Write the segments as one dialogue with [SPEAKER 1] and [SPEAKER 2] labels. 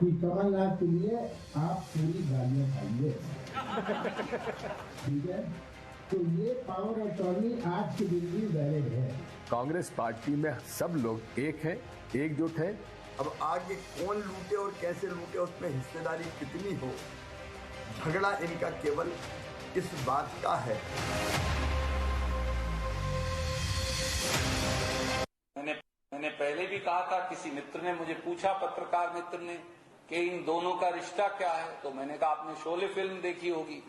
[SPEAKER 1] कि कमलनाथ के लिए आप पूरी गालियां खाइए। ठीक है, तो ये पावर अटॉर्नी आज के दिन भी वैलिड है।
[SPEAKER 2] कांग्रेस पार्टी में सब लोग एक हैं, एकजुट हैं।
[SPEAKER 3] अब आगे कौन लूटे और कैसे लूटे, उसमें हिस्सेदारी कितनी हो, झगड़ा इनका केवल इस बात का है।
[SPEAKER 4] मैंने पहले भी कहा था, किसी मित्र ने मुझे पूछा, पत्रकार मित्र ने, कि इन दोनों का रिश्ता क्या है, तो मैंने कहा आपने शोले फिल्म देखी होगी,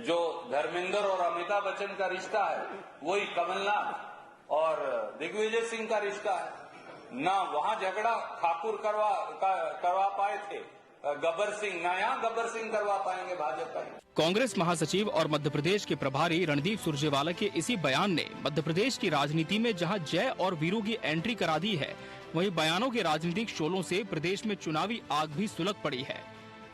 [SPEAKER 4] जो धर्मेंद्र और अमिताभ बच्चन का रिश्ता है वही कमलनाथ और दिग्विजय सिंह का रिश्ता है। ना वहां झगड़ा ठाकुर करवा पाए थे गब्बर सिंह, ना यहाँ गब्बर सिंह करवा पाएंगे भाजपा।
[SPEAKER 5] कांग्रेस महासचिव और मध्य प्रदेश के प्रभारी रणदीप सुरजेवाला के इसी बयान ने मध्य प्रदेश की राजनीति में जहां जय और वीरू की एंट्री करा दी है, वहीं बयानों के राजनीतिक शोलों से प्रदेश में चुनावी आग भी सुलग पड़ी है।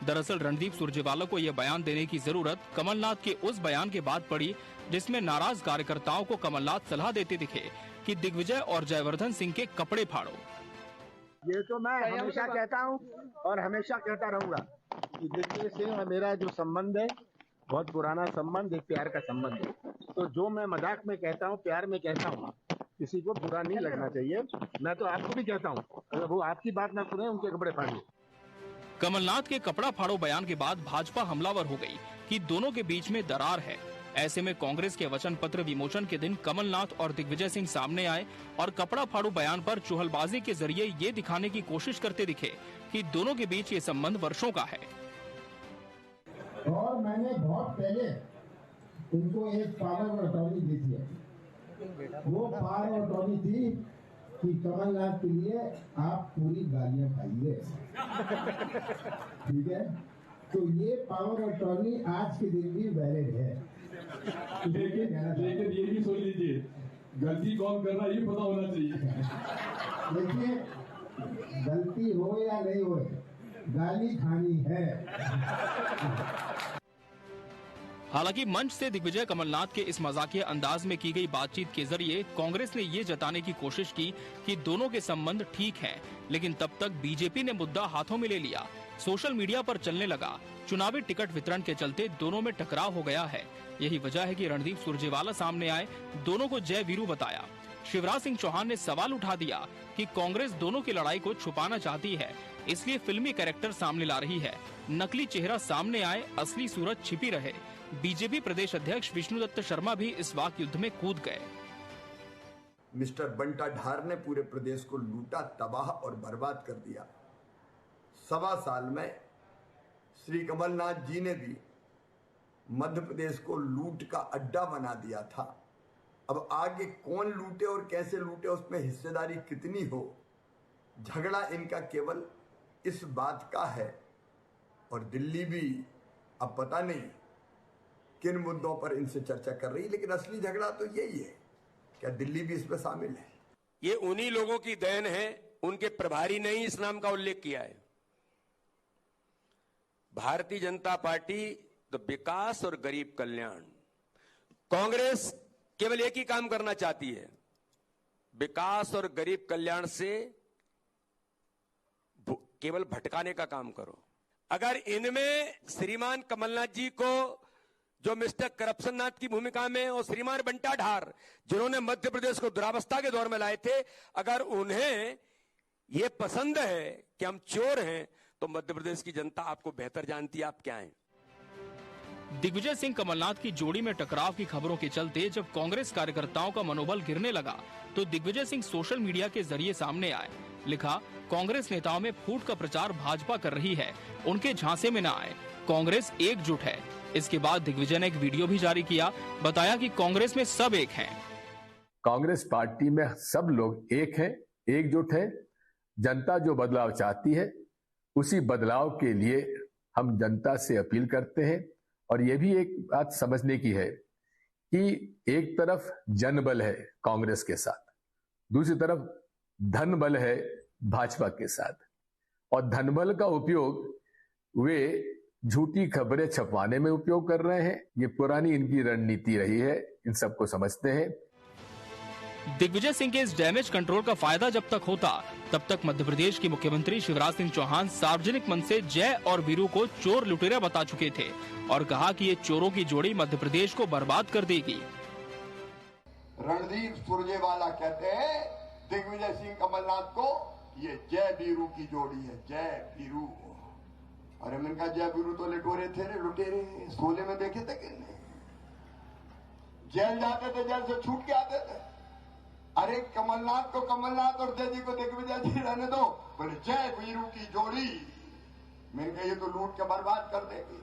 [SPEAKER 5] दरअसल रणदीप सुरजेवाला को यह बयान देने की जरूरत कमलनाथ के उस बयान के बाद पड़ी जिसमें नाराज कार्यकर्ताओं को कमलनाथ सलाह देते दिखे कि दिग्विजय और जयवर्धन सिंह के कपड़े फाड़ो।
[SPEAKER 6] ये तो मैं हमेशा कहता हूँ और हमेशा कहता रहूंगा कि दिग्विजय सिंह और मेरा जो संबंध है बहुत पुराना संबंध, एक प्यार का संबंध है। तो जो मैं मजाक में कहता हूँ, प्यार में कहता हूँ, किसी को बुरा नहीं लगना चाहिए। मैं तो आपको भी कहता हूँ, अगर वो आपकी बात ना सुने, उनके कपड़े फाड़िए।
[SPEAKER 5] कमलनाथ के कपड़ा फाड़ो बयान के बाद भाजपा हमलावर हो गई कि दोनों के बीच में दरार है। ऐसे में कांग्रेस के वचन पत्र विमोचन के दिन कमलनाथ और दिग्विजय सिंह सामने आए और कपड़ा फाड़ो बयान पर चुहलबाजी के जरिए ये दिखाने की कोशिश करते दिखे कि दोनों के बीच ये संबंध वर्षों का है।
[SPEAKER 1] और मैंने बहुत पहले उनको एक पावर अटॉर्नी दी थी। वो पावर अटॉर्नी थी कि कमलनाथ के लिए आप पूरी गालियां खाइए। ठीक है, तो ये पावर अटॉर्नी आज के दिन भी वैलिड है।
[SPEAKER 7] लेकिन ये भी सोच लीजिए, गलती कौन कर रहा है ये पता होना चाहिए।
[SPEAKER 1] देखिए, गलती हो या नहीं हो, गाली खानी है।
[SPEAKER 5] हालांकि मंच से दिग्विजय कमलनाथ के इस मजाकिया अंदाज में की गई बातचीत के जरिए कांग्रेस ने ये जताने की कोशिश की कि दोनों के संबंध ठीक हैं, लेकिन तब तक बीजेपी ने मुद्दा हाथों में ले लिया। सोशल मीडिया पर चलने लगा। चुनावी टिकट वितरण के चलते दोनों में टकराव हो गया है। यही वजह है कि रणदीप सुरजेवाला सामने आए, दोनों को जय वीरू बताया। शिवराज सिंह चौहान ने सवाल उठा दिया कि कांग्रेस दोनों की लड़ाई को छुपाना चाहती है, इसलिए फिल्मी कैरेक्टर सामने ला रही है। नकली चेहरा सामने आए, असली सूरत छिपी रहे। बीजेपी प्रदेश अध्यक्ष विष्णुदत्त शर्मा भी इस वाक युद्ध में कूद गए।
[SPEAKER 3] मिस्टर बंटा ढार ने पूरे प्रदेश को लूटा, तबाह और बर्बाद कर दिया। 1.25 साल में श्री कमलनाथ जी ने भी मध्य प्रदेश को लूट का अड्डा बना दिया था। अब आगे कौन लूटे और कैसे लूटे, उसमें हिस्सेदारी कितनी हो, झगड़ा इनका केवल इस बात का है। और दिल्ली भी अब पता नहीं किन मुद्दों पर इनसे चर्चा कर रही, लेकिन असली झगड़ा तो यही है। क्या दिल्ली भी इसमें शामिल है?
[SPEAKER 8] ये उन्हीं लोगों की देन है, उनके प्रभारी ने ही इस नाम का उल्लेख किया है। भारतीय जनता पार्टी तो विकास और गरीब कल्याण, कांग्रेस केवल एक ही काम करना चाहती है, विकास और गरीब कल्याण से केवल भटकाने का काम करो। अगर इनमें श्रीमान कमलनाथ जी को, जो मिस्टर करप्शननाथ की भूमिका में, और श्रीमान बंटा ढार जिन्होंने मध्य प्रदेश को दुरावस्था के दौर में लाए थे, अगर उन्हें यह पसंद है कि हम चोर हैं, तो मध्य प्रदेश की जनता आपको बेहतर जानती है आप क्या हैं।
[SPEAKER 5] दिग्विजय सिंह कमलनाथ की जोड़ी में टकराव की खबरों के चलते जब कांग्रेस कार्यकर्ताओं का मनोबल गिरने लगा तो दिग्विजय सिंह सोशल मीडिया के जरिए सामने आए। लिखा, कांग्रेस नेताओं में फूट का प्रचार भाजपा कर रही है, उनके झांसे में न आए, कांग्रेस एकजुट है। इसके बाद दिग्विजय ने एक वीडियो भी जारी किया, बताया कि कांग्रेस में सब एक हैं।
[SPEAKER 2] कांग्रेस पार्टी में सब लोग एक हैं, एकजुट है। जनता जो बदलाव चाहती है, उसी बदलाव के लिए हम जनता से अपील करते हैं। और यह भी एक बात समझने की है कि एक तरफ जनबल है कांग्रेस के साथ, दूसरी तरफ धन बल है भाजपा के साथ। और धनबल का उपयोग वे झूठी खबरें छपवाने में उपयोग कर रहे हैं। ये पुरानी इनकी रणनीति रही है, इन सबको समझते हैं।
[SPEAKER 5] दिग्विजय सिंह के इस डैमेज कंट्रोल का फायदा जब तक होता, तब तक मध्य प्रदेश के मुख्यमंत्री शिवराज सिंह चौहान सार्वजनिक मंच से जय और वीरू को चोर लुटेरा बता चुके थे और कहा कि ये चोरों की जोड़ी मध्य प्रदेश को बर्बाद कर देगी।
[SPEAKER 3] रणदीप सुरजेवाला कहते हैं दिग्विजय सिंह कमलनाथ को ये जय वीरू की जोड़ी है, जय वीरू। अरे मैंने कहा जय वीरू तो लुटेरे थे रे, लुटेरे शोले में देखे थे कि नहीं? जेल जाते थे, जेल से छूट के आते थे। अरे कमलनाथ को कमलनाथ और जय जी को दिग्विजय जी रहने दो, बोले जय वीरू की जोड़ी। मैंने कहा ये तो लूट के बर्बाद कर देगी।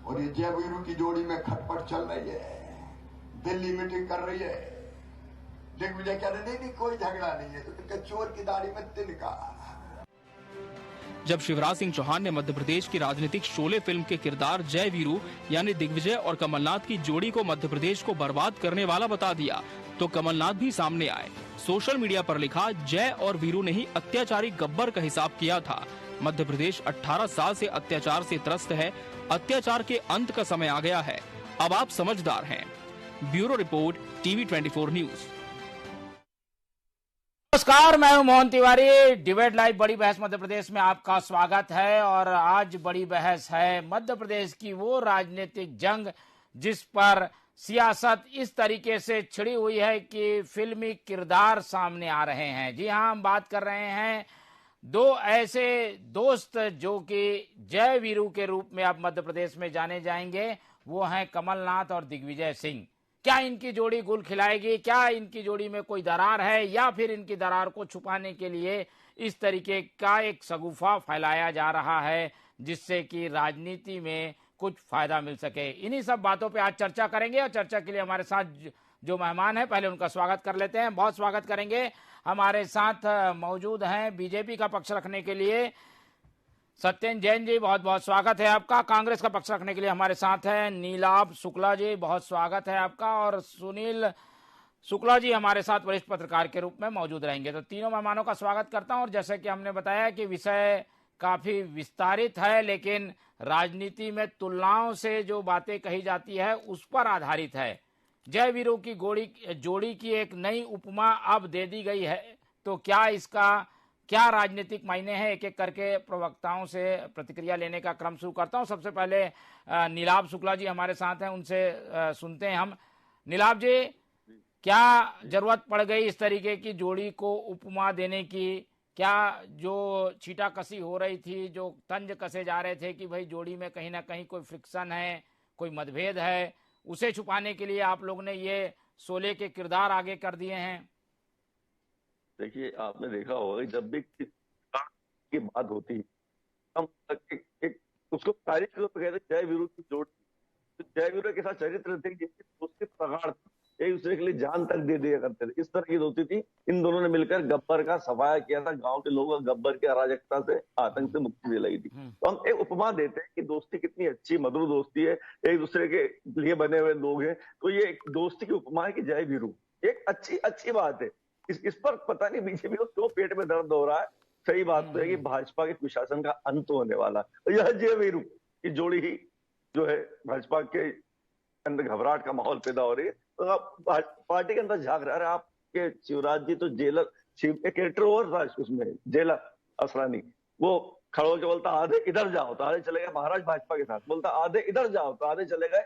[SPEAKER 3] और ये जय वीरू की जोड़ी में खटपट चल रही है, दिल्ली मीटिंग कर रही है। दिग्विजय कह रहे नहीं कोई झगड़ा नहीं है, तो चोर की दाढ़ी में तिनका।
[SPEAKER 5] जब शिवराज सिंह चौहान ने मध्य प्रदेश की राजनीतिक शोले फिल्म के किरदार जय वीरू यानी दिग्विजय और कमलनाथ की जोड़ी को मध्य प्रदेश को बर्बाद करने वाला बता दिया, तो कमलनाथ भी सामने आए। सोशल मीडिया पर लिखा, जय और वीरू ने ही अत्याचारी गब्बर का हिसाब किया था। मध्य प्रदेश 18 साल से अत्याचार से त्रस्त है। अत्याचार के अंत का समय आ गया है। अब आप समझदार हैं। Bureau report, TV 24 news.
[SPEAKER 9] नमस्कार, मैं हूं मोहन तिवारी। डिबेट लाइव बड़ी बहस मध्य प्रदेश में आपका स्वागत है। और आज बड़ी बहस है मध्य प्रदेश की वो राजनीतिक जंग जिस पर सियासत इस तरीके से छिड़ी हुई है कि फिल्मी किरदार सामने आ रहे हैं। जी हां, हम बात कर रहे हैं दो ऐसे दोस्त जो कि जय वीरू के रूप में अब मध्य प्रदेश में जाने जाएंगे। वो हैं कमलनाथ और दिग्विजय सिंह। क्या इनकी जोड़ी गुल खिलाएगी? क्या इनकी जोड़ी में कोई दरार है, या फिर इनकी दरार को छुपाने के लिए इस तरीके का एक शगुफा फैलाया जा रहा है जिससे कि राजनीति में कुछ फायदा मिल सके? इन्हीं सब बातों पे आज चर्चा करेंगे। और चर्चा के लिए हमारे साथ जो मेहमान हैं, पहले उनका स्वागत कर लेते हैं। बहुत स्वागत करेंगे। हमारे साथ मौजूद हैं बीजेपी का पक्ष रखने के लिए सत्येंद्र जैन जी, बहुत बहुत स्वागत है आपका। कांग्रेस का पक्ष रखने के लिए हमारे साथ हैं नीलाभ शुक्ला जी, बहुत स्वागत है आपका। और सुनील शुक्ला जी हमारे साथ वरिष्ठ पत्रकार के रूप में मौजूद रहेंगे। तो तीनों मेहमानों का स्वागत करता हूं। और जैसे कि हमने बताया कि विषय काफी विस्तारित है, लेकिन राजनीति में तुलनाओं से जो बातें कही जाती है उस पर आधारित है। जय वीरू की जोड़ी की एक नई उपमा अब दे दी गई है, तो क्या इसका क्या राजनीतिक मायने हैं? एक एक करके प्रवक्ताओं से प्रतिक्रिया लेने का क्रम शुरू करता हूं। सबसे पहले नीलाभ शुक्ला जी हमारे साथ हैं, उनसे सुनते हैं हम। नीलाभ जी, क्या जरूरत पड़ गई इस तरीके की जोड़ी को उपमा देने की? क्या जो छींटाकसी हो रही थी, जो तंज कसे जा रहे थे कि भाई जोड़ी में कहीं ना कहीं कोई फ्रिक्शन है, कोई मतभेद है, उसे छुपाने के लिए आप लोग ने ये शोले के किरदार आगे कर दिए हैं?
[SPEAKER 10] देखिए, आपने देखा होगा जब भी की बात होती हम एक उसको तारीख के कहते जय वीरू की जोड़ी। तो जय वीरू के साथ चरित्र थे, उसके प्रगाढ़ एक दूसरे के लिए जान तक दे दिया करते थे। इस तरह की दोस्ती थी। इन दोनों ने मिलकर गब्बर का सफाया किया था, गांव के लोगों को गब्बर की अराजकता से, आतंक से मुक्ति दिलाई थी। तो हम एक उपमा देते हैं कि दोस्ती कितनी अच्छी मधुर दोस्ती है, एक दूसरे के लिए बने हुए लोग हैं। तो ये एक दोस्ती की उपमा है कि जय वीरू एक अच्छी बात है। इस पर पता नहीं बीजेपी को क्यों पेट में दर्द हो रहा है। सही बात तो है कि भाजपा के कुशासन का अंत होने वाला है। यह जय वीरू की जोड़ी ही जो है भाजपा के अंदर घबराहट का माहौल पैदा हो रही है। तो आप पार्टी के अंदर झांक रहे हैं। आपके शिवराज जी तो जेलर कैरेक्टर और था उसमें, जेलर असरानी, वो खड़ो के बोलता आधे इधर जाओ तो आधे चले गए महाराज भाजपा के साथ, बोलता आधे इधर जाओ तो आधे चले गए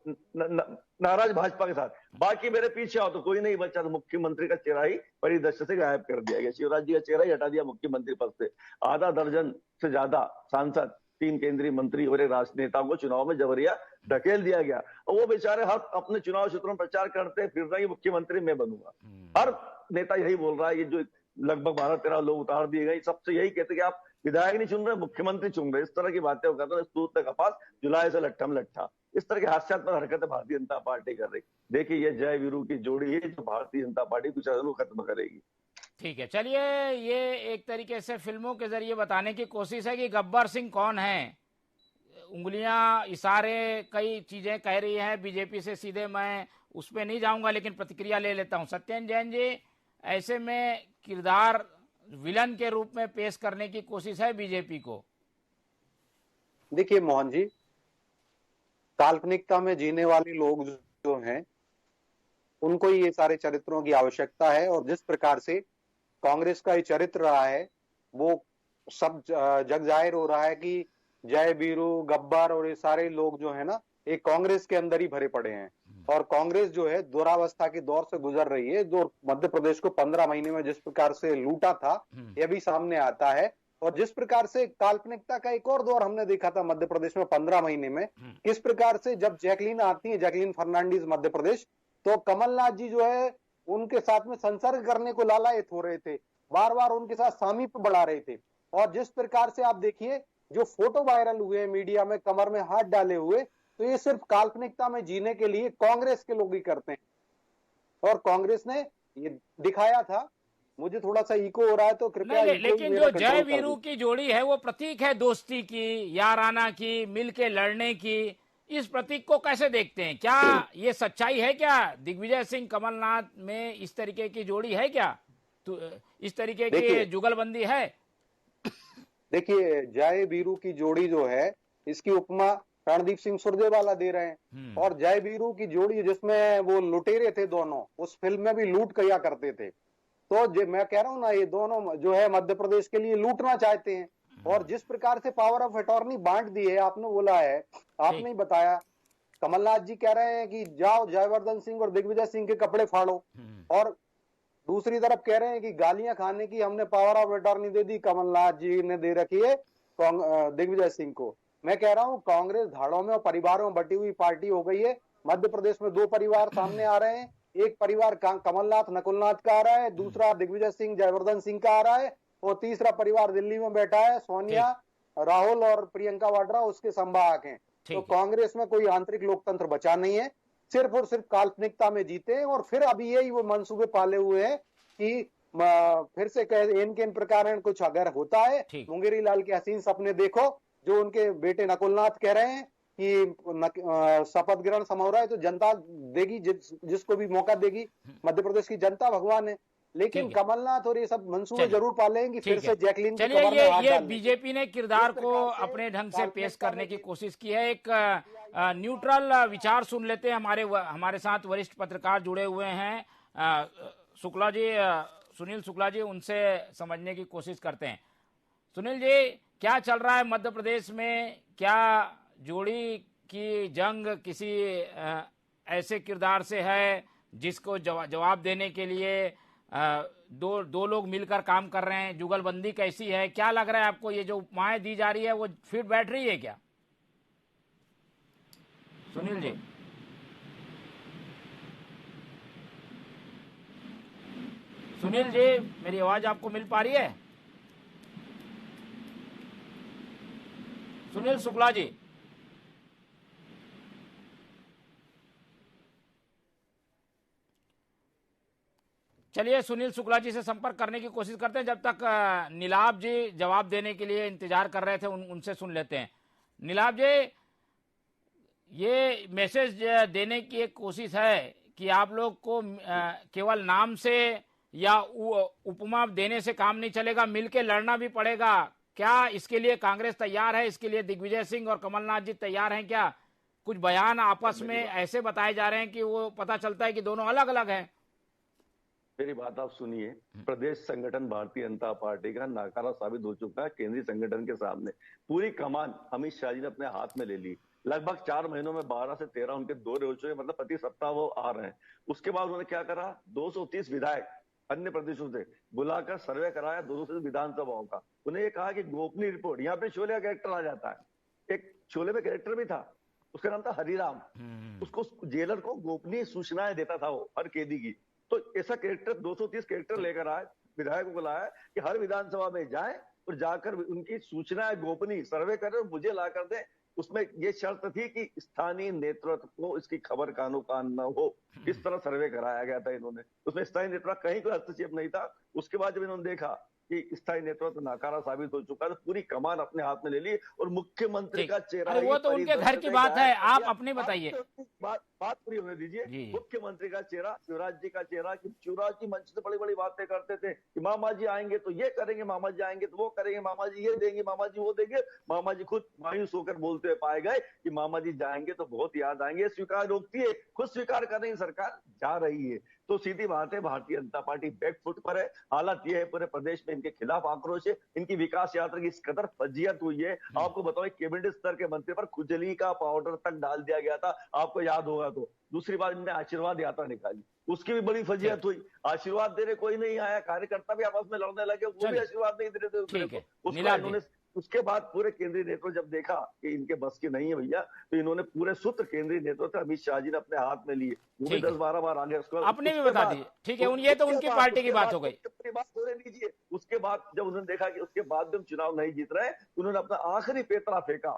[SPEAKER 10] नाराज भाजपा के साथ, बाकी मेरे पीछे आओ तो कोई नहीं बचा। तो मुख्यमंत्री का चेहरा ही परिदृश्य से गायब कर दिया गया। शिवराज जी का चेहरा ही हटा दिया मुख्यमंत्री पद से। आधा दर्जन से ज्यादा सांसद, 3 केंद्रीय मंत्री और एक राजनेता को चुनाव में जबरिया ढकेल दिया गया। और वो बेचारे हर अपने चुनाव क्षेत्रों में प्रचार करते फिर रहे मुख्यमंत्री मैं बनूंगा। हर नेता यही बोल रहा है। ये जो लगभग 12-13 लोग उतार दिए गए, सबसे यही कहते कि आप विधायक नहीं चुन रहे, मुख्यमंत्री चुन रहे। इस तरह की बातें करते हैं। दूध तक कपास, जुलाई से लट्ठा में लट्ठा, इस तरह की हास्यात्मक हरकतें भारतीय जनता पार्टी कर रही। देखिए, ये जय वीरू की जोड़ी है जो भारतीय जनता पार्टी कुछ खत्म करेगी।
[SPEAKER 9] ठीक है, चलिए, ये एक तरीके से फिल्मों के जरिए बताने की कोशिश है कि गब्बर सिंह कौन है। उंगलियां, इशारे, कई चीजें कह रही है बीजेपी से। सीधे मैं उस पर नहीं जाऊंगा, लेकिन प्रतिक्रिया ले लेता हूं। सत्येंद्र जैन जी, ऐसे में किरदार विलन के रूप में पेश करने की कोशिश है बीजेपी को?
[SPEAKER 11] देखिए मोहन जी, काल्पनिकता में जीने वाले लोग जो हैं उनको ही ये सारे चरित्रों की आवश्यकता है। और जिस प्रकार से कांग्रेस का ये चरित्र रहा है वो सब जग जाहिर हो रहा है कि जय वीरू, गब्बर और ये सारे लोग जो है ना, एक कांग्रेस के अंदर ही भरे पड़े हैं। और कांग्रेस जो है दुरावस्था के दौर से गुजर रही है। जो मध्य प्रदेश को 15 महीने में जिस प्रकार से लूटा था, यह भी सामने आता है। और जिस प्रकार से काल्पनिकता का एक और दौर हमने देखा था मध्य प्रदेश में 15 महीने में, किस प्रकार से जब जैकलीन आती है, जैकलीन फर्नांडीज मध्य प्रदेश, तो कमलनाथ जी जो है उनके साथ में संसर्ग करने को लालायित हो रहे थे, बार बार उनके साथ सामीप्य बढ़ा रहे थे। और जिस प्रकार से आप देखिए जो फोटो वायरल हुए मीडिया में कमर में हाथ डाले हुए, तो ये सिर्फ काल्पनिकता में जीने के लिए कांग्रेस के लोग ही करते हैं। और कांग्रेस ने ये दिखाया था, मुझे थोड़ा सा इको हो रहा है तो कृपया।
[SPEAKER 9] लेकिन जो जय वीरू की जोड़ी है वो प्रतीक है दोस्ती की, याराना की, मिल के लड़ने की। इस प्रतीक को कैसे देखते हैं? क्या ये सच्चाई है? क्या दिग्विजय सिंह कमलनाथ में इस तरीके की जोड़ी है? क्या तो इस तरीके की जुगलबंदी है?
[SPEAKER 11] देखिए, जय वीरू की जोड़ी जो है, इसकी उपमा रणदीप सिंह सुरजेवाला दे रहे हैं। और जय वीरू की जोड़ी जिसमें वो लुटेरे थे दोनों, उस फिल्म में भी लूट किया करते थे। तो मैं कह रहा हूं ना, ये दोनों जो है मध्य प्रदेश के लिए लूटना चाहते हैं। और जिस प्रकार से पावर ऑफ अटॉर्नी बांट दी है, आपने बोला है, आपने ही बताया, कमलनाथ जी कह रहे हैं कि जाओ जयवर्धन सिंह और दिग्विजय सिंह के कपड़े फाड़ो, और दूसरी तरफ कह रहे हैं कि गालियां खाने की हमने पावर ऑफ अटॉर्नी दे दी, कमलनाथ जी ने दे रखी है दिग्विजय सिंह को। मैं कह रहा हूं कांग्रेस धाड़ों में और परिवारों में बटी हुई पार्टी हो गई है। मध्य प्रदेश में 2 परिवार सामने आ रहे हैं। एक परिवार कमलनाथ नकुलनाथ का आ रहा है, दूसरा दिग्विजय सिंह जयवर्धन सिंह का आ रहा है, और तीसरा परिवार दिल्ली में बैठा है, सोनिया, राहुल और प्रियंका वाड्रा उसके संवाहक हैं। तो कांग्रेस में कोई आंतरिक लोकतंत्र बचा नहीं है, सिर्फ और सिर्फ काल्पनिकता में जीते हैं। और फिर अभी यही वो मंसूबे पाले हुए हैं कि फिर से इन प्रकार कुछ अगर होता है, मुंगेरी लाल के हसीन सपने देखो, जो उनके बेटे नकुलनाथ कह रहे हैं कि शपथ ग्रहण समारोह रहा है तो जनता देगी, जिसको भी मौका देगी मध्य प्रदेश की जनता, भगवान है। लेकिन कमलनाथ और ये सब मंसूबे जरूर पालेंगे फिर से जैकलीन की कमर में हाथ
[SPEAKER 9] ये बीजेपी ने किरदार को अपने ढंग से पेश करने की कोशिश की है। एक न्यूट्रल विचार सुन लेते हैं। हमारे साथ वरिष्ठ पत्रकार जुड़े हुए हैं, शुक्ला जी, सुनील शुक्ला जी, उनसे समझने की कोशिश करते हैं। सुनील जी, क्या चल रहा है मध्य प्रदेश में? क्या जोड़ी की जंग किसी ऐसे किरदार से है जिसको जवाब देने के लिए दो लोग मिलकर काम कर रहे हैं? जुगलबंदी कैसी है? क्या लग रहा है आपको? ये जो उपमाएं दी जा रही है वो फिट बैठ रही है क्या? सुनील जी, सुनील जी, मेरी आवाज आपको मिल पा रही है? सुनील शुक्ला जी, चलिए सुनील शुक्ला जी से संपर्क करने की कोशिश करते हैं। जब तक नीलाभ जी जवाब देने के लिए इंतजार कर रहे थे, उनसे सुन लेते हैं। नीलाभ जी, ये मैसेज देने की एक कोशिश है कि आप लोग को केवल नाम से या उपमा देने से काम नहीं चलेगा, मिलके लड़ना भी पड़ेगा। क्या इसके लिए कांग्रेस तैयार है? इसके लिए दिग्विजय सिंह और कमलनाथ जी तैयार हैं क्या? कुछ बयान आपस में ऐसे बताए जा रहे हैं कि वो पता चलता है कि दोनों अलग अलग हैं।
[SPEAKER 10] मेरी बात आप सुनिए। प्रदेश संगठन भारतीय जनता पार्टी का नाकारा साबित हो चुका है केंद्रीय संगठन के सामने। पूरी कमान अमित शाह जी ने अपने हाथ में ले ली। लगभग 4 महीनों में 12 से 13 उनके दौरे हो चुके, मतलब प्रति सप्ताह वो आ रहे हैं। उसके बाद उन्होंने क्या करा, 230 विधायक अन्य प्रदेशों से बुलाकर सर्वे कराया 230 विधानसभाओं का। उन्हें ये कहा कि गोपनीय रिपोर्ट, यहाँ पे शोले का कैरेक्टर आ जाता है। एक शोले में कैरेक्टर भी था, उसका नाम था हरिराम। उसको जेलर को गोपनीय सूचनाएं देता था वो हर कैदी की। तो ऐसा कैरेक्टर 230 कैरेक्टर लेकर आए, विधायकों को लाया कि हर विधानसभा में जाए और जाकर उनकी सूचनाएं गोपनीय सर्वे करें और मुझे ला कर दें। उसमें यह शर्त थी कि स्थानीय नेतृत्व को इसकी खबर कानो कान न हो, इस तरह सर्वे कराया गया था इन्होंने। उसमें स्थानीय नेतृत्व कहीं कोई हस्तक्षेप नहीं था। उसके बाद जब इन्होंने देखा कि स्थायी नेतृत्व नाकारा साबित हो चुका है, तो पूरी कमान अपने हाथ में ले ली और मुख्यमंत्री का चेहरा।
[SPEAKER 9] अरे वो तो उनके घर की बात है, आप अपनी बताइए।
[SPEAKER 10] बात पूरी होने दीजिए। मुख्यमंत्री का चेहरा, शिवराज जी का चेहरा, कि शिवराज जी मंच से बड़ी बड़ी बातें करते थे कि मामा जी आएंगे तो ये करेंगे, मामा जी आएंगे तो वो करेंगे, मामा जी ये देंगे, मामा जी वो देंगे। मामा जी खुद मायूस होकर बोलते हुए पाए गए कि मामा जी जाएंगे तो बहुत याद आएंगे। स्वीकार रोकती है, खुद स्वीकार कर रही है, सरकार जा रही है। तो सीधी बात है, भारतीय जनता पार्टी बैकफुट पर है। हालात ये है, पूरे प्रदेश में इनके खिलाफ आक्रोश है। इनकी विकास यात्रा की इस कदर फजीयत हुई है। आपको बताओ, कैबिनेट स्तर के मंत्री पर खुजली का पाउडर तक डाल दिया गया था, आपको याद होगा तो। दूसरी बात, इनने आशीर्वाद यात्रा निकाली, उसकी भी बड़ी फजीयत हुई। आशीर्वाद देने कोई नहीं आया, कार्यकर्ता भी आपस में लड़ने लगे, वो भी आशीर्वाद नहीं दे रहे थे। उसके बाद पूरे केंद्रीय नेतृत्व जब देखा कि इनके बस की नहीं है भैया, तो इन्होंने पूरे सूत्र केंद्रीय नेतृत्व अमित शाह जी ने अपने हाथ में लिए। वो भी 10-12 बार आगे
[SPEAKER 9] अपने भी बता दिए। ठीक है, ये तो उनकी पार्टी की बात हो गई।
[SPEAKER 10] बात होने दीजिए। उसके बाद जब उन्होंने देखा कि उसके बाद भी हम चुनाव नहीं जीत रहे, उन्होंने अपना आखिरी पेतरा फेंका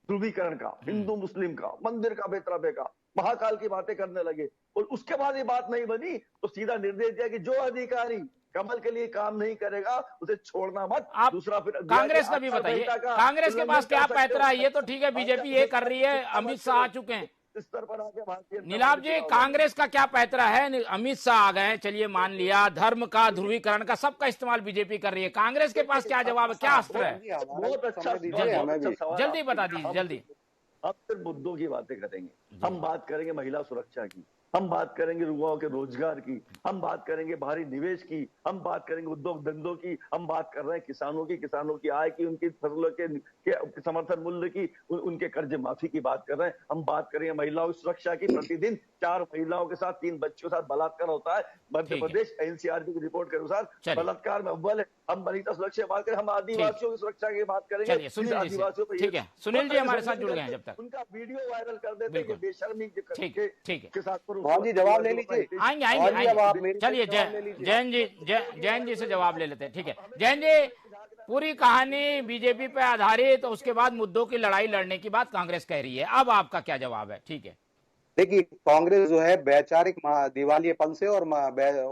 [SPEAKER 10] ध्रुवीकरण का, हिंदू मुस्लिम का, मंदिर का पेतरा फेंका, महाकाल की बातें करने लगे। और उसके बाद ये बात नहीं बनी तो सीधा निर्देश दिया कि जो अधिकारी कमल के लिए काम नहीं करेगा उसे छोड़ना मत।
[SPEAKER 9] आप
[SPEAKER 10] दूसरा फिर
[SPEAKER 9] कांग्रेस का भी बताइए, कांग्रेस के पास क्या पैतरा है? ये तो ठीक है, बीजेपी ये कर रही है, अमित शाह आ चुके हैं
[SPEAKER 10] स्तर पर आके भारतीय
[SPEAKER 9] नीलाभ जी, कांग्रेस का क्या पैतरा है? अमित शाह आ गए, चलिए मान लिया, धर्म का, ध्रुवीकरण का, सबका इस्तेमाल बीजेपी कर रही है। कांग्रेस के पास क्या जवाब है, क्या अस्त्र है?
[SPEAKER 10] बहुत अच्छा,
[SPEAKER 9] जल्दी बता दीजिए, जल्दी।
[SPEAKER 10] अब फिर मुद्दों की बातें करेंगे। हम बात करेंगे महिला सुरक्षा की, हम बात करेंगे युवाओं के रोजगार की, हम बात करेंगे बाहरी निवेश की, हम बात करेंगे उद्योग धंधों की, हम बात कर रहे हैं किसानों की आय की, उनकी फसलों के समर्थन मूल्य की, उनके कर्ज माफी की बात कर रहे हैं। हम बात करेंगे महिलाओं की सुरक्षा की। प्रतिदिन 4 महिलाओं के साथ 3 बच्चों के साथ बलात्कार होता है। मध्य प्रदेश एनसीआरबी की रिपोर्ट के अनुसार बलात्कार में अव्वल है। हम महिला सुरक्षा की बात करें, हम आदिवासियों की सुरक्षा की बात करेंगे।
[SPEAKER 9] आदिवासियों पर ठीक है, सुनील जी हमारे साथ जुड़ गए हैं, जब तक
[SPEAKER 10] उनका वीडियो वायरल कर देते हैं बेशर्मी के साथ।
[SPEAKER 11] जी जवाब ले लीजिए,
[SPEAKER 9] आएंगे। चलिए जैन जी से जवाब ले लेते हैं। ठीक है जैन जी, पूरी कहानी बीजेपी पे आधारित, तो उसके बाद मुद्दों की लड़ाई लड़ने की बात कांग्रेस कह रही है, अब आपका क्या जवाब है? ठीक है,
[SPEAKER 11] देखिए कांग्रेस जो है वैचारिक दिवालियापन से और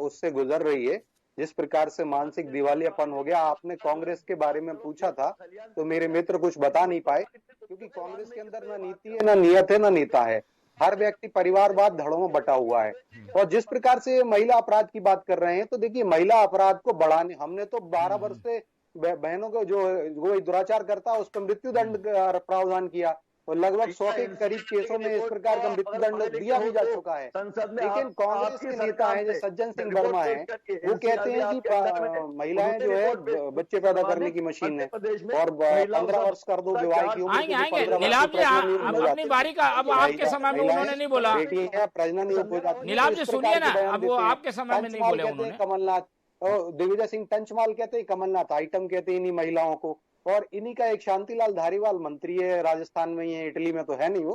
[SPEAKER 11] उससे गुजर रही है। जिस प्रकार से मानसिक दिवालियापन हो गया, आपने कांग्रेस के बारे में पूछा था तो मेरे मित्र कुछ बता नहीं पाए, क्योंकि कांग्रेस के अंदर ना नीति है, ना नियत है, ना नेता है। हर व्यक्ति परिवारवाद धड़ों में बटा हुआ है। और जिस प्रकार से महिला अपराध की बात कर रहे हैं, तो देखिए महिला अपराध को बढ़ाने, हमने तो 12 वर्ष से बहनों को जो दुराचार करता है उस पर मृत्युदंड प्रावधान किया, और लगभग 100 के करीब केसों में इस प्रकार का मृत्युदंड दिया भी जा चुका है। लेकिन कांग्रेस के नेता हैं जो सज्जन सिंह वर्मा हैं, वो कहते हैं कि महिलाएं जो है बच्चे पैदा करने की मशीन है और 15 वर्ष कर दो विवाह की उम्र।
[SPEAKER 9] नीलाभ जी अपनी बारी का, अब आपके समय में उन्होंने नहीं बोला।
[SPEAKER 11] प्रजनन योग हो जाती है।
[SPEAKER 9] नीलाभ जी सुनिए ना, अब वो आपके समय में नहीं बोले उन्होंने।
[SPEAKER 11] कमलनाथ और दिग्विजय सिंह टंचमाल कहते हैं, कमलनाथ आइटम कहते हैं इन्हीं महिलाओं को। और इन्हीं का एक शांतिलाल धारीवाल मंत्री है, राजस्थान में ही है, इटली में तो है नहीं वो,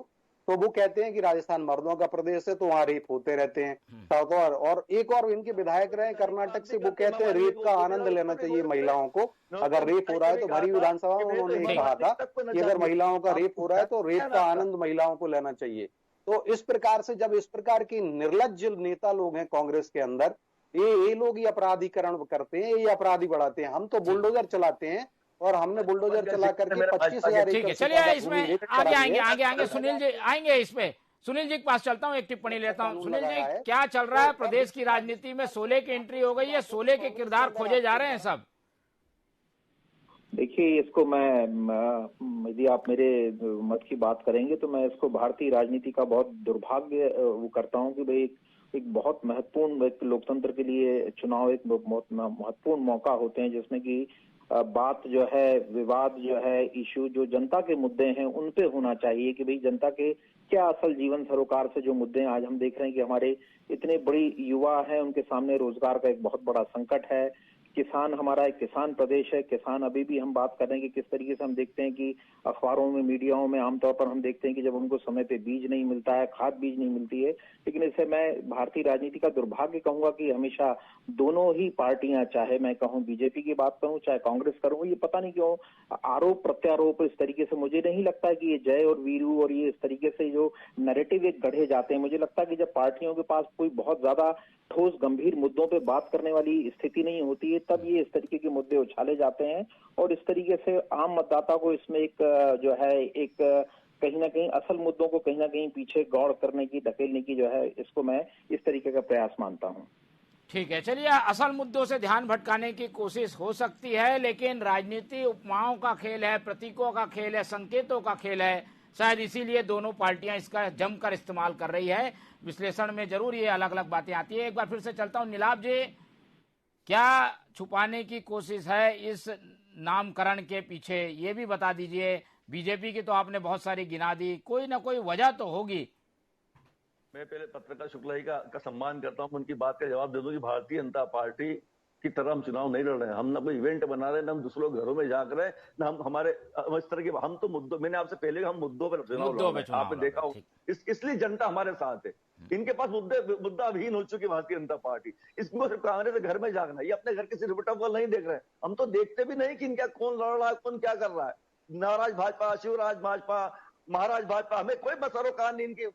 [SPEAKER 11] तो वो कहते हैं कि राजस्थान मर्दों का प्रदेश है, तो वहाँ रेप होते रहते हैं। और एक और इनके विधायक रहे कर्नाटक से, वो कहते हैं रेप का आनंद लेना चाहिए महिलाओं को। अगर रेप हो रहा है तो भरी विधानसभा में उन्होंने कहा था कि अगर महिलाओं का रेप हो रहा है तो रेप का आनंद महिलाओं को लेना चाहिए। तो इस प्रकार से जब इस प्रकार की निर्लज्ज नेता लोग हैं कांग्रेस के अंदर, ये लोग ही अपराधीकरण करते हैं, ये अपराधी बढ़ाते हैं। हम तो बुलडोजर चलाते हैं, और हमने बुलडोजर चला करके 25,000।
[SPEAKER 9] ठीक है, चलिए इसमें आगे आएंगे सुनील जी आएंगे। इसमें सुनील जी के पास चलता हूँ, एक टिप्पणी लेता हूँ। सुनील जी, क्या चल रहा है प्रदेश की राजनीति में? शोले की एंट्री हो गई है, शोले के किरदार खोजे जा रहे हैं सब।
[SPEAKER 12] देखिए, इसको मैं, यदि आप मेरे मत की बात करेंगे तो मैं इसको भारतीय राजनीति का बहुत दुर्भाग्य वो करता हूँ कि भाई एक बहुत महत्वपूर्ण, एक लोकतंत्र के लिए चुनाव एक बहुत महत्वपूर्ण मौका होते हैं, जिसमें कि बात जो है, विवाद जो है, इशू जो जनता के मुद्दे हैं उन पे होना चाहिए कि भाई जनता के क्या असल जीवन सरोकार से जो मुद्दे हैं। आज हम देख रहे हैं कि हमारे इतने बड़ी युवा हैं, उनके सामने रोजगार का एक बहुत बड़ा संकट है। किसान, हमारा एक किसान प्रदेश है। किसान अभी भी हम बात कर रहे हैं कि किस तरीके से हम देखते हैं कि अखबारों में, मीडियाओं में आमतौर पर हम देखते हैं कि जब उनको समय पे बीज नहीं मिलता है, खाद बीज नहीं मिलती है। लेकिन इससे मैं भारतीय राजनीति का दुर्भाग्य कहूंगा कि हमेशा दोनों ही पार्टियां, चाहे मैं कहूं बीजेपी की बात कहूं चाहे कांग्रेस करूं, ये पता नहीं क्यों आरोप प्रत्यारोप इस तरीके से, मुझे नहीं लगता है कि ये जय और वीरू और ये इस तरीके से जो नैरेटिव एक गढ़े जाते हैं, मुझे लगता है कि जब पार्टियों के पास कोई बहुत ज्यादा ठोस गंभीर मुद्दों पे बात करने वाली स्थिति नहीं होती है तब ये इस तरीके के मुद्दे उछाले जाते हैं और इस तरीके से आम मतदाता को इसमें एक जो है एक कहीं ना कहीं असल मुद्दों को कहीं ना कहीं पीछे गौर करने की, धकेलने की जो है, इसको मैं इस तरीके का प्रयास मानता हूं।
[SPEAKER 9] ठीक है, चलिए, असल मुद्दों से ध्यान भटकाने की कोशिश हो सकती है, लेकिन राजनीति उपमाओं का खेल है, प्रतीकों का खेल है, संकेतों का खेल है। शायद इसीलिए दोनों पार्टियां इसका जमकर इस्तेमाल कर रही है। विश्लेषण में जरूर ये अलग अलग बातें आती है। एक बार फिर से चलता हूं नीलाभ जी, क्या छुपाने की कोशिश है इस नामकरण के पीछे, ये भी बता दीजिए। बीजेपी की तो आपने बहुत सारी गिना दी, कोई ना कोई वजह तो होगी।
[SPEAKER 10] मैं पहले पत्रकार शुक्ला जी का सम्मान करता हूं, उनकी बात का जवाब दे दूं कि भारतीय जनता पार्टी की तरह हम चुनाव नहीं लड़ रहे हैं। हम ना कोई इवेंट बना रहे हैं, ना हम दूसरों घरों में जाकर रहे हैं, ना हम हमारे इस तरह के, हम तो मुद्दों, मैंने आपसे पहले हम मुद्दों पर चुनाव लड़ रहे हैं, आपने देखा हो, इसलिए जनता हमारे साथ है। इनके पास मुद्दा विहीन हो चुकी भारतीय जनता पार्टी। इसको सिर्फ कांग्रेस के घर में जागना, ये अपने घर के सिर नहीं देख रहे हैं। हम तो देखते भी नहीं कि इनका कौन लड़ रहा है, कौन क्या कर रहा है। नाराज भाजपा, शिवराज भाजपा, महाराज भाजपा, हमें कोई बसरोकार नहीं इनके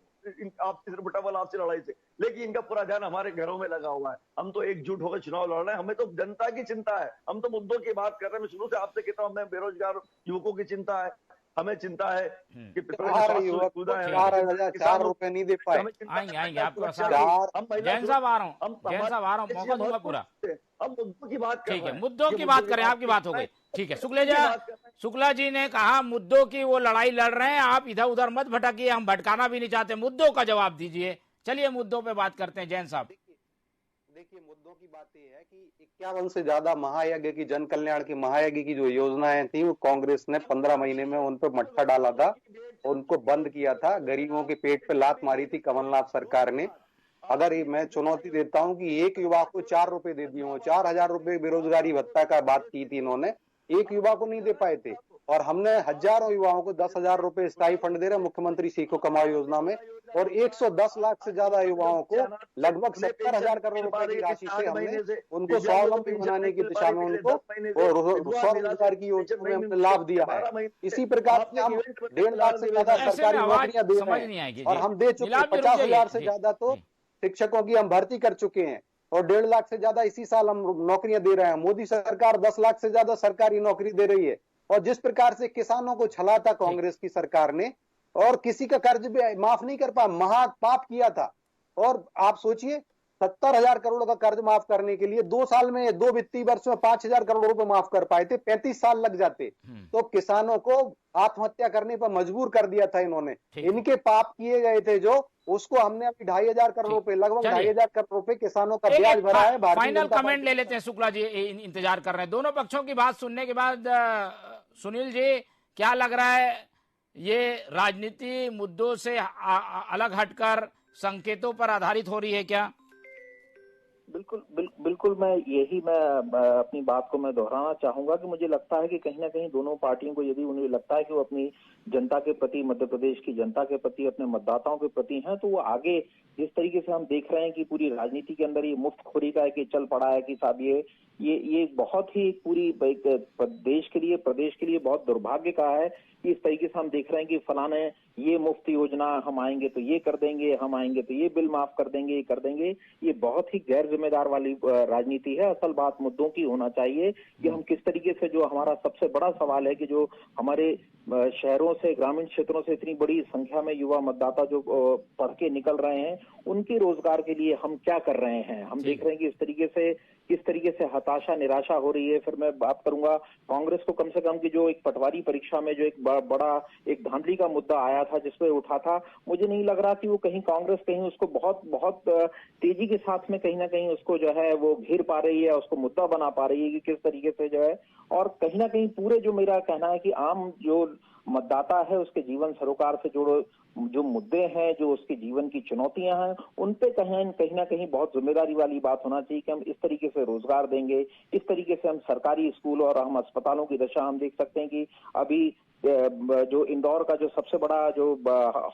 [SPEAKER 10] आपसी सिरबुटावाल आपसी लड़ाई से, लेकिन इनका पूरा ध्यान हमारे घरों में लगा हुआ है। हम तो एकजुट होकर चुनाव लड़ रहे हैं, हमें तो जनता की चिंता है, हम तो मुद्दों की बात कर रहे हैं। मैं शुरू से आपसे कहता हूं, हमें बेरोजगार युवकों की चिंता है, हमें चिंता है कि
[SPEAKER 11] ₹4,000 नहीं दे पाए।
[SPEAKER 9] आएंगे आपको जैन साहब आ रहा हूँ, मौका दूंगा पूरा।
[SPEAKER 10] हम मुद्दों की बात
[SPEAKER 9] ठीक है, मुद्दों की बात करें, आपकी बात हो गई। ठीक है, शुक्ला जी ने कहा मुद्दों की वो लड़ाई लड़ रहे हैं, आप इधर उधर मत भटकिए, हम भटकाना भी नहीं चाहते, मुद्दों का जवाब दीजिए। चलिए मुद्दों पे बात करते हैं। जैन साहब,
[SPEAKER 11] देखिए, मुद्दों की बात यह है कि 51 से ज्यादा महायज्ञ की, जन कल्याण की महायज्ञ की जो योजनाएं थी, वो कांग्रेस ने 15 महीने में उन पर मट्टा डाला था, उनको बंद किया था। गरीबों के पेट पे लात मारी थी कमलनाथ सरकार ने। अगर मैं चुनौती देता हूं कि एक युवा को 4 रुपए दे दिए हो, 4,000 रुपए बेरोजगारी भत्ता का बात की थी इन्होंने, एक युवा को नहीं दे पाए थे। और हमने हजारों युवाओं को 10,000 रुपए स्थायी फंड दे रहे हैं मुख्यमंत्री सीखो कमाओ योजना में, और 110 लाख से ज्यादा युवाओं को लगभग 70,000 करोड़ रुपए की राशि से हमने उनको स्वावलंबी बनाने की दिशा में उनको स्वरोजगार की योजना में हमने लाभ दिया है। इसी प्रकार से हम 1.5 लाख से ज्यादा सरकारी नौकरियां दे रहे हैं, और हम दे चुके 50,000 से ज्यादा तो शिक्षकों की हम भर्ती कर चुके हैं, और 1.5 लाख से ज्यादा इसी साल हम नौकरियां दे रहे हैं। मोदी सरकार 10 लाख से ज्यादा सरकारी नौकरी दे रही है। और जिस प्रकार से किसानों को छला था कांग्रेस की सरकार ने, और किसी का कर्ज भी माफ नहीं कर पाया, महापाप किया था। और आप सोचिए, 70,000 करोड़ का कर्ज माफ करने के लिए 2 साल में, 2 वित्तीय वर्ष में 5,000 करोड़ रुपए माफ कर पाए थे, 35 साल लग जाते। तो किसानों को आत्महत्या करने पर मजबूर कर दिया था इन्होंने। इनके पाप किए गए थे जो, उसको हमने अभी 2,500 करोड़ रुपए, लगभग 2,500 करोड़ रुपए किसानों का ब्याज भरा है।
[SPEAKER 9] फाइनल कमेंट ले लेते हैं, शुक्ला जी इंतजार कर रहे हैं। दोनों पक्षों की बात सुनने के बाद सुनील जी, क्या लग रहा है, ये राजनीति मुद्दों से अलग हटकर संकेतों पर आधारित हो रही है क्या?
[SPEAKER 12] बिल्कुल मैं अपनी बात को मैं दोहराना चाहूंगा कि मुझे लगता है कि कहीं ना कहीं दोनों पार्टियों को, यदि उन्हें लगता है कि वो अपनी जनता के प्रति, मध्य प्रदेश की जनता के प्रति, अपने मतदाताओं के प्रति हैं, तो वो आगे जिस तरीके से हम देख रहे हैं कि पूरी राजनीति के अंदर ये मुफ्तखोरी का कि चल पड़ा है कि साहब ये बहुत ही पूरी देश के लिए, प्रदेश के लिए बहुत दुर्भाग्य का है कि इस तरीके से हम देख रहे हैं कि फलाने ये मुफ्त योजना, हम आएंगे तो ये कर देंगे, हम आएंगे तो ये बिल माफ कर देंगे, ये कर देंगे। ये बहुत ही गैर जिम्मेदार वाली राजनीति है। असल बात मुद्दों की होना चाहिए कि हम किस तरीके से, जो हमारा सबसे बड़ा सवाल है कि जो हमारे शहरों से, ग्रामीण क्षेत्रों से इतनी बड़ी संख्या में युवा मतदाता जो पढ़ के निकल रहे हैं, उनके रोजगार के लिए हम क्या कर रहे हैं। हम देख रहे हैं कि किस तरीके से हताशा, निराशा हो रही है। फिर मैं बात करूंगा कांग्रेस को, कम से कम की जो एक पटवारी परीक्षा में जो एक बड़ा एक धांधली का मुद्दा आया था, जिसपे उठा था, मुझे नहीं लग रहा कि वो कहीं कांग्रेस कहीं उसको बहुत तेजी के साथ में कहीं ना कहीं उसको जो है वो घेर पा रही है, उसको मुद्दा बना पा रही है कि किस तरीके से जो है। और कहीं ना कहीं पूरे, जो मेरा कहना है कि आम जो मतदाता है उसके जीवन सरोकार से जुड़े जो मुद्दे हैं, जो उसके जीवन की चुनौतियां हैं, उन पे कहीं ना कहीं बहुत जिम्मेदारी वाली बात होना चाहिए कि हम इस तरीके से रोजगार देंगे, इस तरीके से हम सरकारी स्कूल और हम अस्पतालों की दशा हम देख सकते हैं कि अभी जो इंदौर का जो सबसे बड़ा जो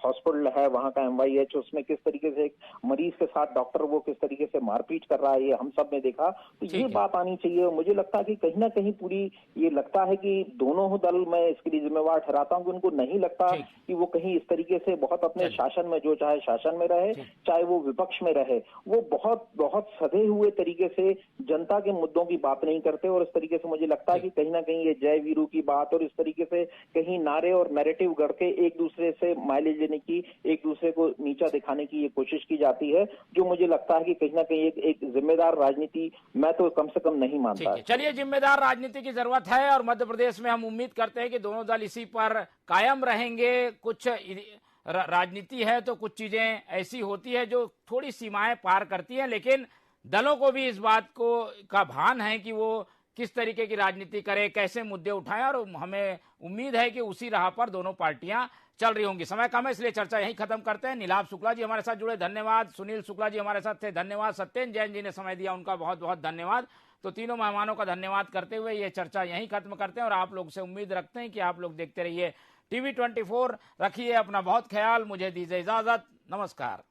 [SPEAKER 12] हॉस्पिटल है वहां का MYH, उसमें किस तरीके से एक मरीज के साथ डॉक्टर वो किस तरीके से मारपीट कर रहा है, ये हम सब ने देखा। तो ये बात आनी चाहिए। और मुझे लगता है कि कहीं ना कहीं पूरी ये लगता है कि दोनों दल, मैं इसके लिए जिम्मेवार ठहराता हूं कि उनको नहीं लगता कि वो कहीं इस तरीके से बहुत अपने शासन में, जो चाहे शासन में रहे चाहे वो विपक्ष में रहे, वो बहुत बहुत सधे हुए तरीके से जनता के मुद्दों की बात नहीं करते। और इस तरीके से मुझे लगता है कि कहीं ना कहीं ये जय वीरू की बात और इस तरीके से कहीं नारे और नैरेटिव गढ़ के एक दूसरे से माइलेज लेने की, एक दूसरे को नीचा दिखाने की ये कोशिश की जाती है, जो मुझे लगता है कि कहीं ना कहीं एक जिम्मेदार राजनीति मैं तो कम से कम नहीं मानता।
[SPEAKER 9] चलिए, जिम्मेदार राजनीति की जरूरत है और मध्य प्रदेश में हम उम्मीद करते हैं कि दोनों दल इसी पर कायम रहेंगे। कुछ राजनीति है तो कुछ चीजें ऐसी होती है जो थोड़ी सीमाएं पार करती हैं, लेकिन दलों को भी इस बात को का भान है कि वो किस तरीके की राजनीति करे, कैसे मुद्दे उठाएं, और हमें उम्मीद है कि उसी राह पर दोनों पार्टियां चल रही होंगी। समय कम है इसलिए चर्चा यहीं खत्म करते हैं। नीलाभ शुक्ला जी हमारे साथ जुड़े, धन्यवाद। सुनील शुक्ला जी हमारे साथ थे, धन्यवाद। सत्येंद्र जैन जी ने समय दिया, उनका बहुत बहुत धन्यवाद। तो तीनों मेहमानों का धन्यवाद करते हुए ये चर्चा यहीं खत्म करते हैं और आप लोग से उम्मीद रखते हैं कि आप लोग देखते रहिए TV 24। रखिए अपना बहुत ख्याल, मुझे दीजिए इजाजत, नमस्कार।